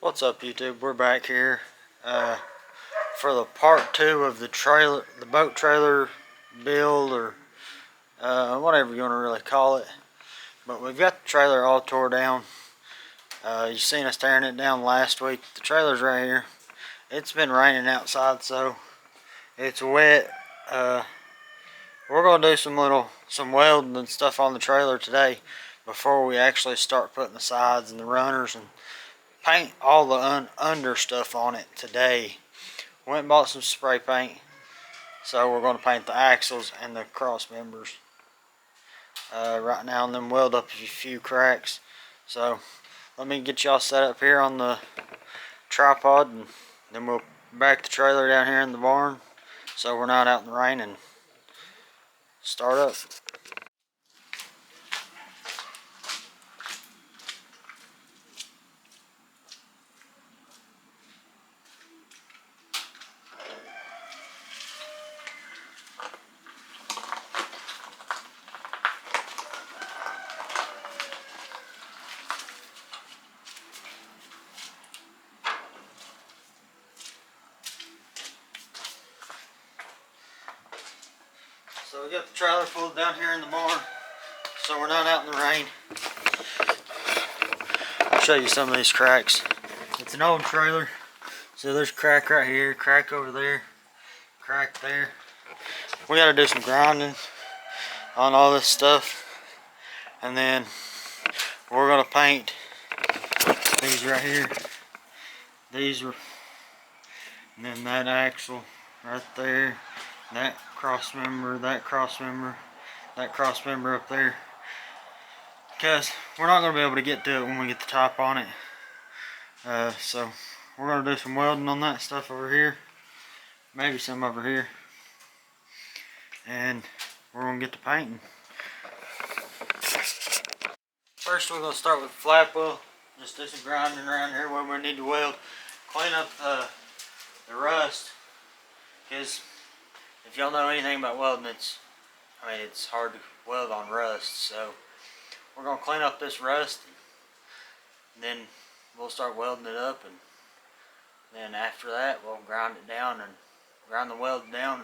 What's up, YouTube? We're back here for the part 2 of the boat trailer build, or whatever you want to really call it. But we've got the trailer all tore down. You seen us tearing it down last week. The trailer's right here. It's been raining outside, so it's wet. We're gonna do some welding and stuff on the trailer today before we actually start putting the sides and the runners and paint all the under stuff on it today. Went and bought some spray paint, so we're going to paint the axles and the cross members right now, and then weld up a few cracks. So let me get y'all set up here on the tripod, and then we'll back the trailer down here in the barn so we're not out in the rain and start up. So we got the trailer pulled down here in the barn so we're not out in the rain. I'll show you some of these cracks. It's an old trailer, so there's a crack right here, crack over there, crack there. We got to do some grinding on all this stuff, and then we're going to paint these right here. These were, and then that axle right there, that cross member, that cross member, that cross member up there, because we're not going to be able to get to it when we get the top on it. So we're going to do some welding on that stuff over here, maybe some over here, and we're going to get to painting. First we're going to start with the flap wheel. Just do some grinding around here where we need to weld. Clean up the rust, because if y'all know anything about welding, it's hard to weld on rust. So we're going to clean up this rust, and then we'll start welding it up, and then after that we'll grind it down and grind the weld down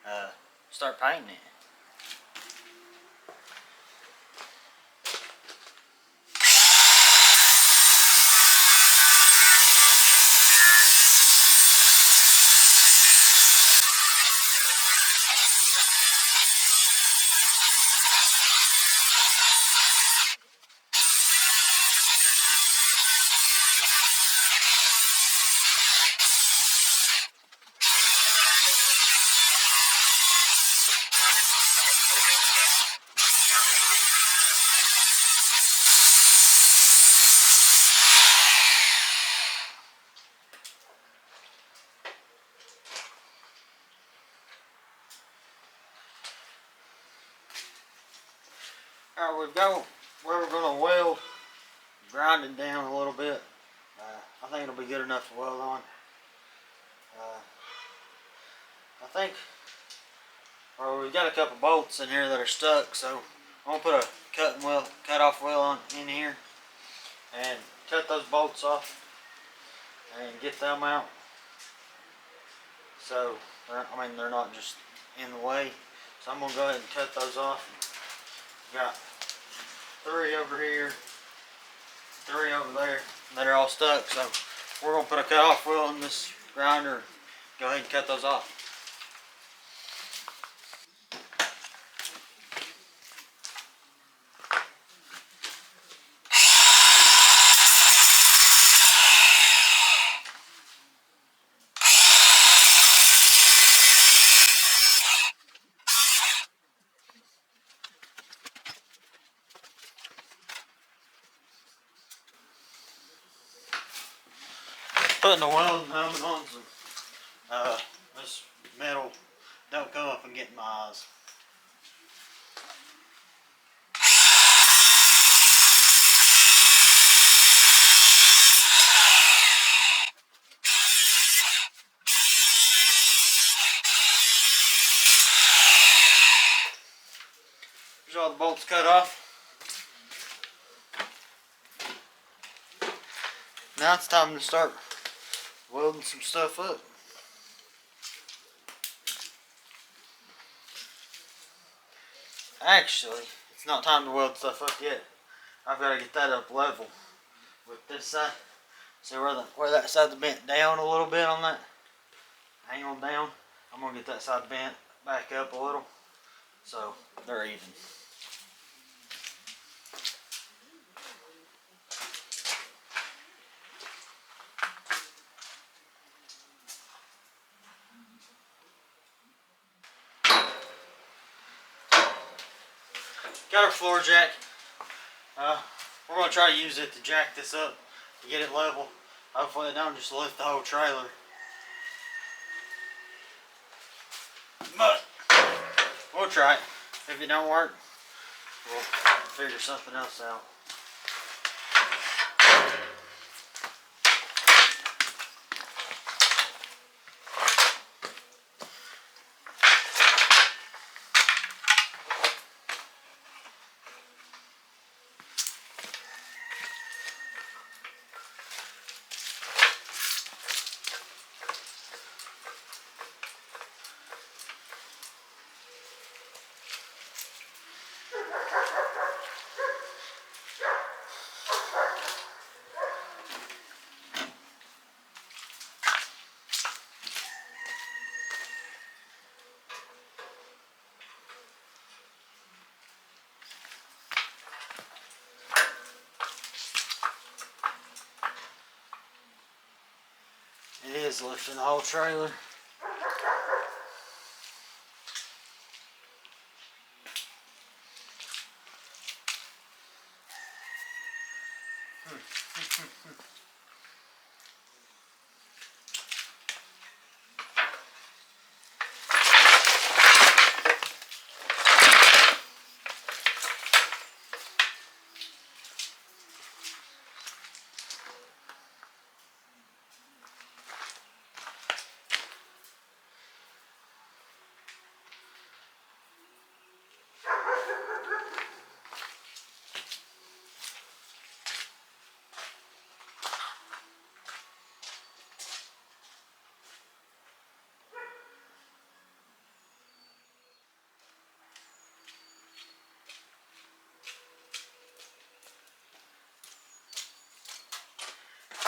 and start painting it. Alright, we've got where we're going to weld, grind it down a little bit. I think it'll be good enough to weld on. I think we've got a couple bolts in here that are stuck, so I'm going to put a cut off wheel in here and cut those bolts off and get them out. So, they're not just in the way. So I'm going to go ahead and cut those off. Got 3 over here, 3 over there that are all stuck, so we're going to put a cut-off wheel in this grinder and go ahead and cut those off. Putting the welding helmet on, so this metal don't come up and get in my eyes. Here's all the bolts cut off. Now it's time to start welding some stuff up. Actually, it's not time to weld stuff up yet. I've got to get that up level with this side. See where that side's bent down a little bit on that angle down? I'm going to get that side bent back up a little so they're even. Got our floor jack. We're going to try to use it to jack this up to get it level. Hopefully it don't just lift the whole trailer. But we'll try it. If it don't work, we'll figure something else out. It is lifting the whole trailer.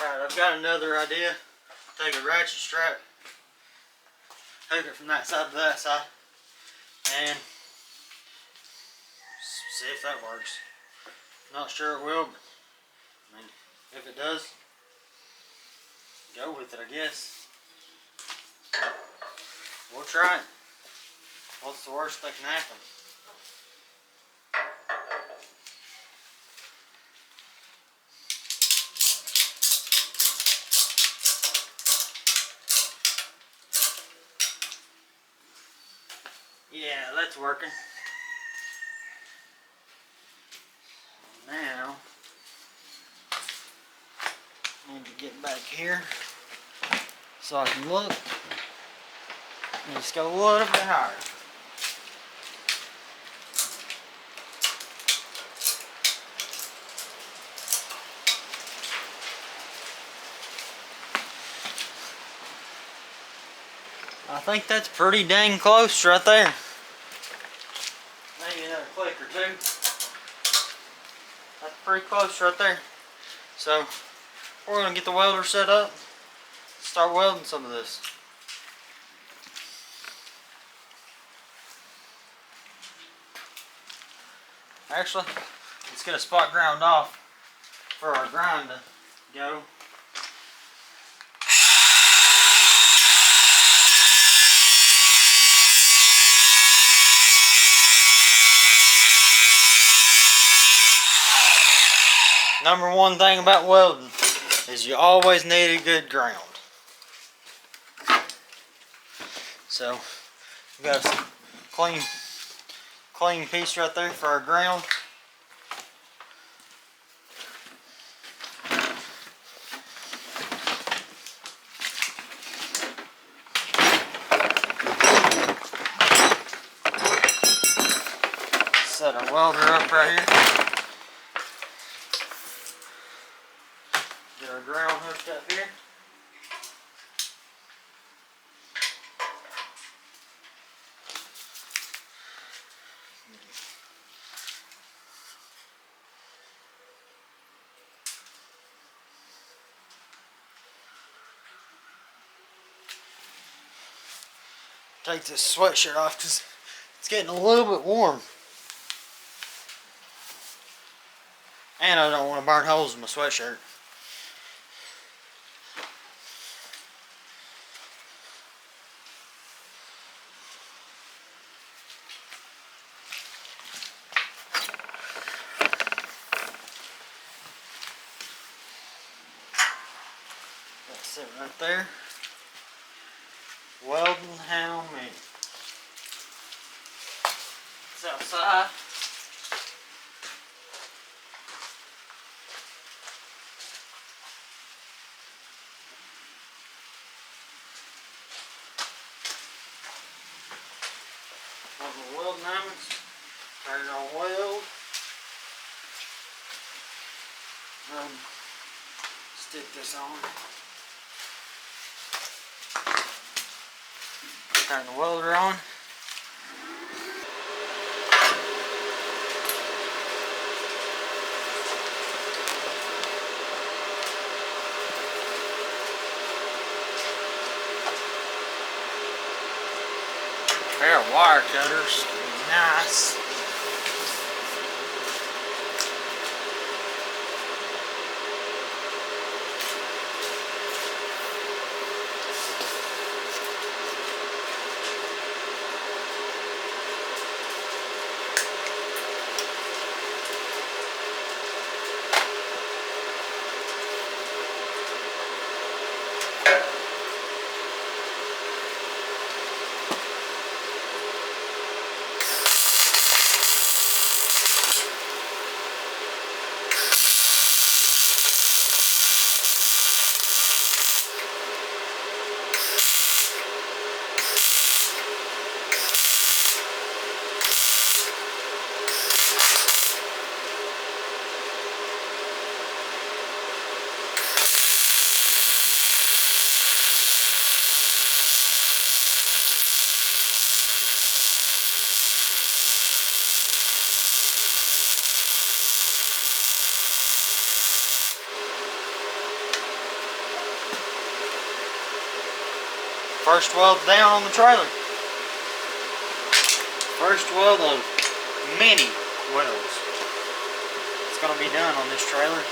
Alright, I've got another idea. Take a ratchet strap, hook it from that side to that side, and see if that works. Not sure it will, but I mean, if it does, go with it, I guess. We'll try it. What's the worst that can happen? Yeah, that's working. Now, I need to get back here so I can look. And just go a little bit higher. I think that's pretty dang close right there. Maybe another click or two. That's pretty close right there. So we're going to get the welder set up, start welding some of this. Actually, let's get a spot ground off for our grind to go. Number one thing about welding is you always need a good ground. So we got a clean piece right there for our ground. Set our welder up right here. Get our ground hook lift up here. Take this sweatshirt off because it's getting a little bit warm. And I don't want to burn holes in my sweatshirt. That's it right there. Welding how many? It's outside. On the welding diamonds, turn it on weld. Stick this on. Turn the welder on. Pair of wire cutters. Nice. First weld down on the trailer. First weld of many welds. It's going to be done on this trailer.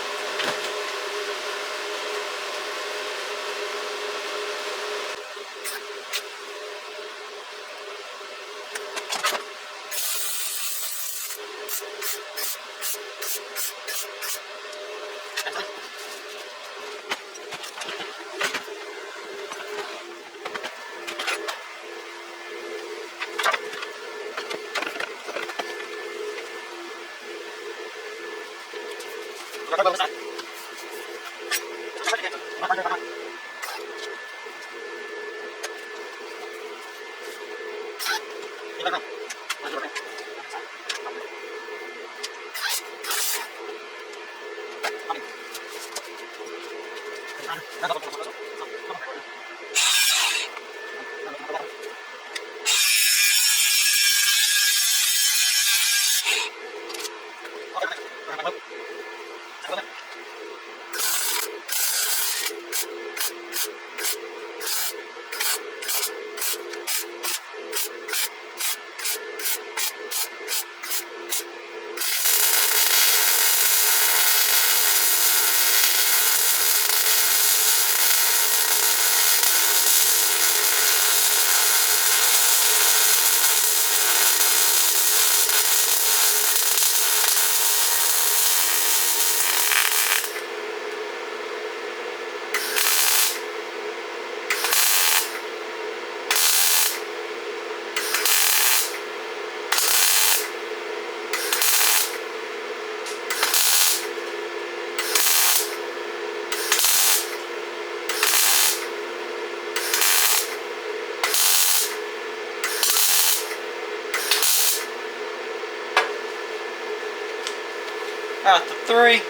Out to 3.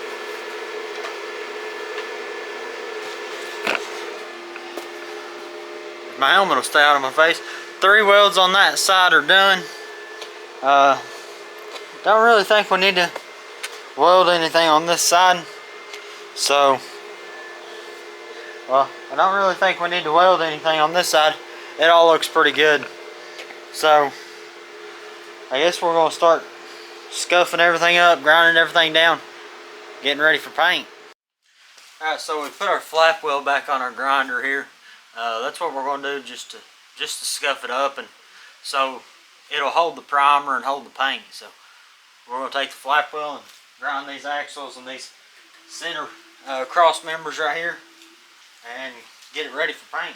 my helmet will stay out of my face. 3 welds on that side are done. Don't really think we need to weld anything on this side. So, well, I don't really think we need to weld anything on this side. It all looks pretty good. So, I guess we're going to start scuffing everything up, grinding everything down, getting ready for paint. Alright, so we put our flap wheel back on our grinder here. That's what we're going to do just to scuff it up, and so it'll hold the primer and hold the paint. So we're going to take the flap wheel and grind these axles and these center cross members right here and get it ready for paint.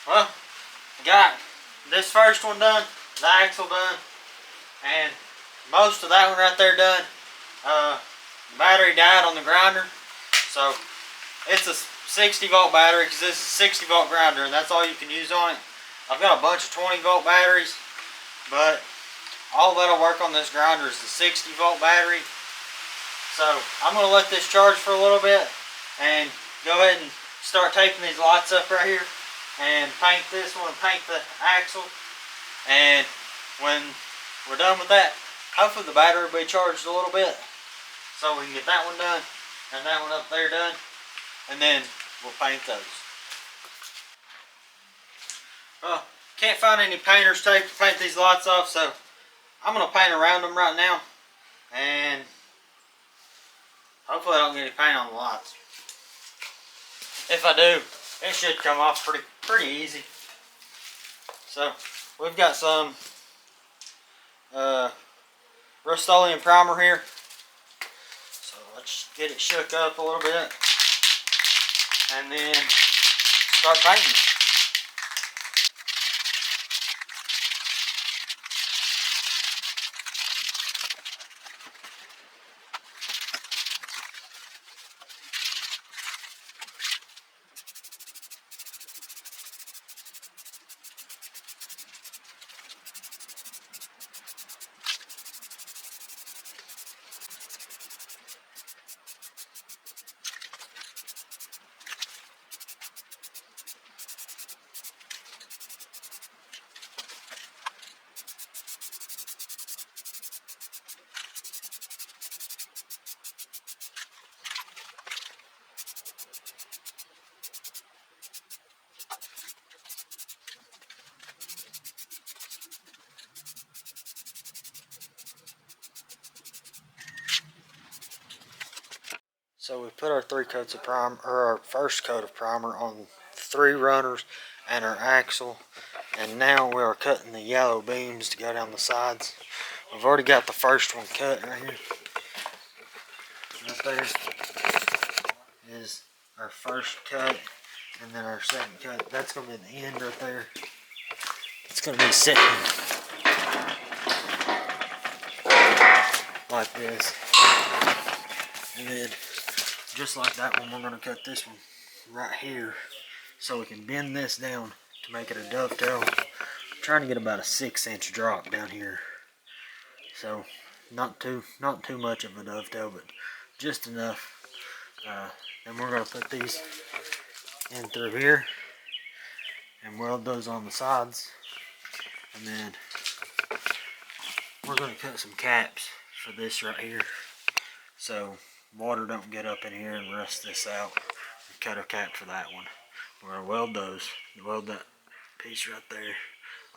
Well, got this first one done, the axle done, and most of that one right there done. The battery died on the grinder, so it's a 60 volt battery because this is a 60 volt grinder and that's all you can use on it. I've got a bunch of 20 volt batteries, but all that'll work on this grinder is the 60 volt battery. So I'm going to let this charge for a little bit and go ahead and start taping these lights up right here and paint this one, paint the axle, and when we're done with that, hopefully the battery will be charged a little bit so we can get that one done and that one up there done, and then we'll paint those. Well, can't find any painter's tape to paint these lights off, so I'm going to paint around them right now, and hopefully I don't get any paint on the lights. If I do, it should come off pretty easy. So we've got some Rust-Oleum primer here. So let's get it shook up a little bit and then start painting. So we put our 3 coats of primer, or our first coat of primer on 3 runners and our axle, and now we are cutting the yellow beams to go down the sides. We've already got the first one cut right here. Right there is our first cut, and then our second cut. That's going to be the end right there. It's going to be sitting like this, and then just like that one, we're going to cut this one right here so we can bend this down to make it a dovetail. I'm trying to get about a 6-inch drop down here, so not too much of a dovetail, but just enough. Then we're going to put these in through here and weld those on the sides, and then we're going to cut some caps for this right here so water don't get up in here and rust this out. Cut a cap for that one. We're going to weld those, weld that piece right there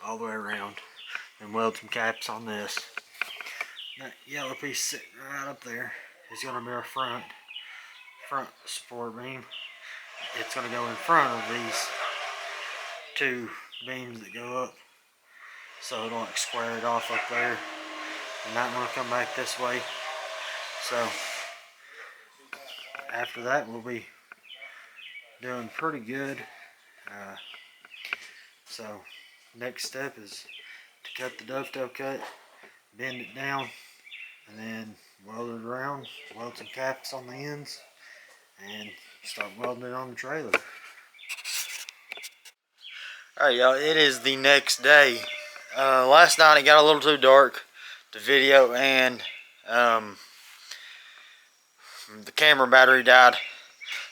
all the way around, and weld some caps on this. That yellow piece sitting right up there is going to be our front support beam. It's going to go in front of these 2 beams that go up, so it'll like square it off up there, and that one will come back this way. So after that, we'll be doing pretty good. So next step is to cut the dovetail cut, bend it down, and then weld it around, weld some caps on the ends, and start welding it on the trailer. Alright y'all, it is the next day. Last night it got a little too dark to video, and the camera battery died.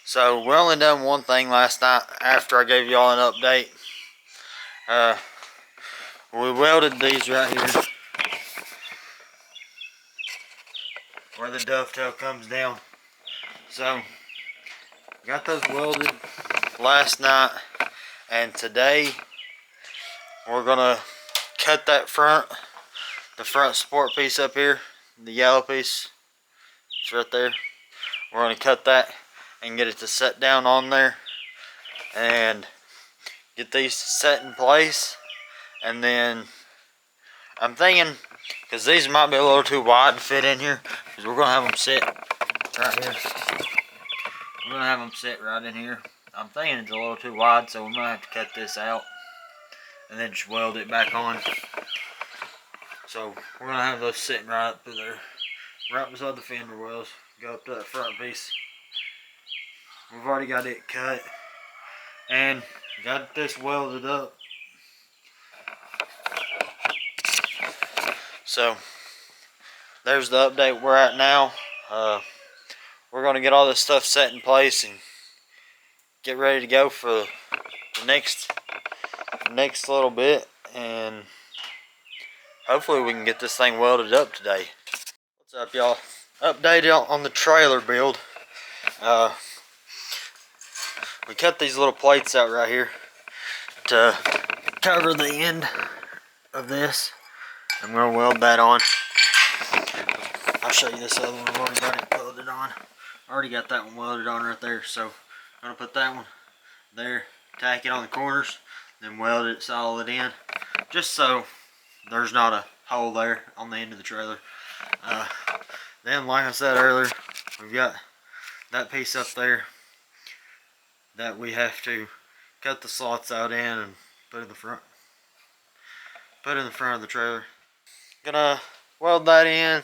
So we only done one thing last night after I gave y'all an update. We welded these right here where the dovetail comes down. So got those welded last night, and today we're gonna cut that the front support piece up here, the yellow piece. It's right there. We're gonna cut that and get it to set down on there and get these set in place. And then I'm thinking, because these might be a little too wide to fit in here, because we're gonna have them sit right here. We're gonna have them sit right in here. I'm thinking it's a little too wide, so we might have to cut this out and then just weld it back on. So we're gonna have those sitting right up there, right beside the fender wells. Go up to that front piece. We've already got it cut and got this welded up. So there's the update we're at now. We're going to get all this stuff set in place and get ready to go for the next little bit, and hopefully we can get this thing welded up today. What's up y'all? Update on the trailer build. We cut these little plates out right here to cover the end of this. I'm going to weld that on. I'll show you this other one. I've already got it welded on. I already got that one welded on right there. So I'm going to put that one there, tack it on the corners, then weld it solid in, just so there's not a hole there on the end of the trailer. Then, like I said earlier, we've got that piece up there that we have to cut the slots out in and put in the front. Put in the front of the trailer. Gonna weld that in,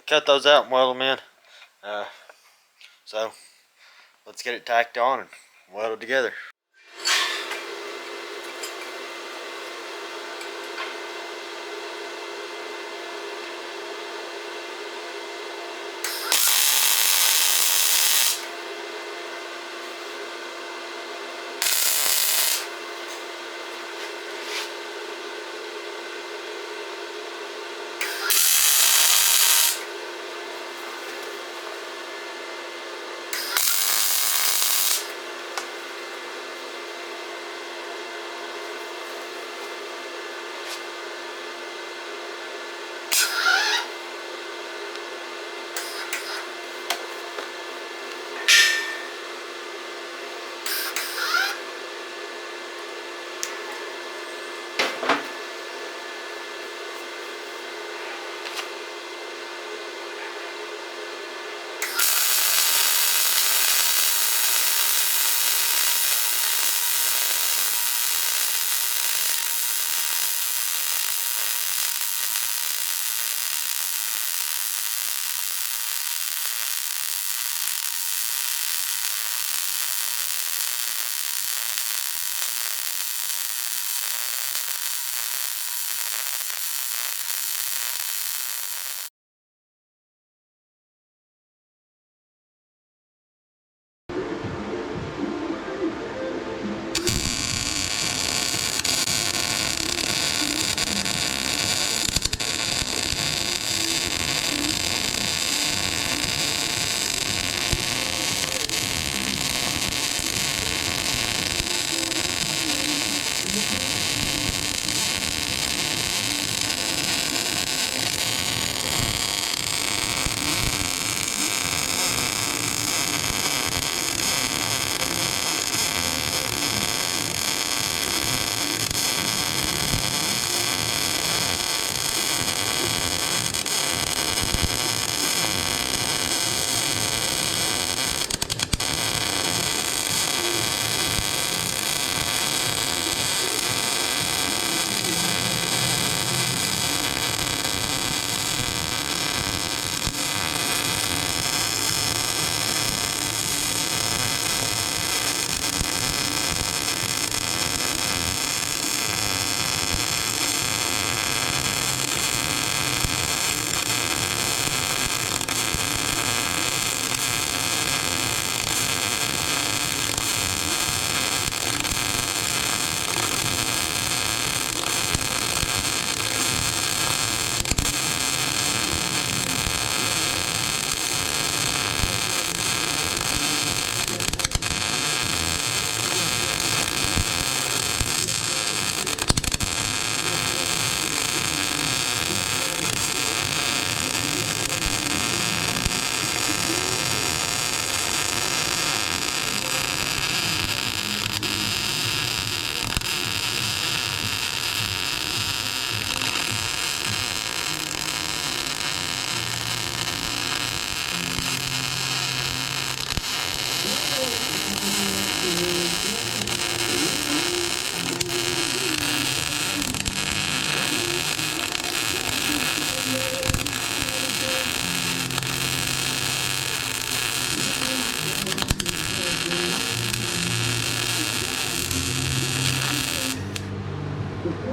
cut those out and weld them in. So let's get it tacked on and weld it together.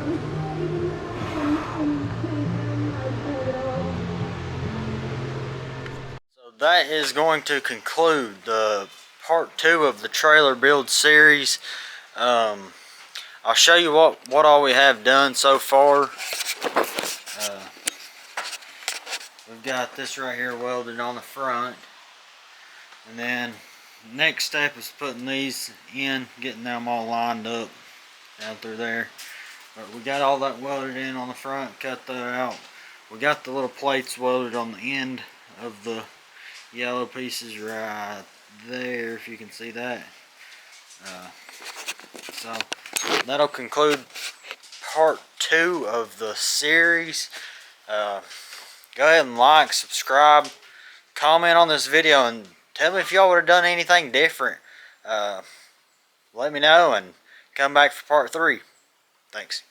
So that is going to conclude the part 2 of the trailer build series. I'll show you what all we have done so far. We've got this right here welded on the front, and then next step is putting these in, getting them all lined up down through there. But we got all that welded in on the front, cut that out. We got the little plates welded on the end of the yellow pieces right there, if you can see that. So that'll conclude part 2 of the series. Go ahead and like, subscribe, comment on this video, and tell me if y'all would have done anything different. Let me know and come back for part 3. Thanks.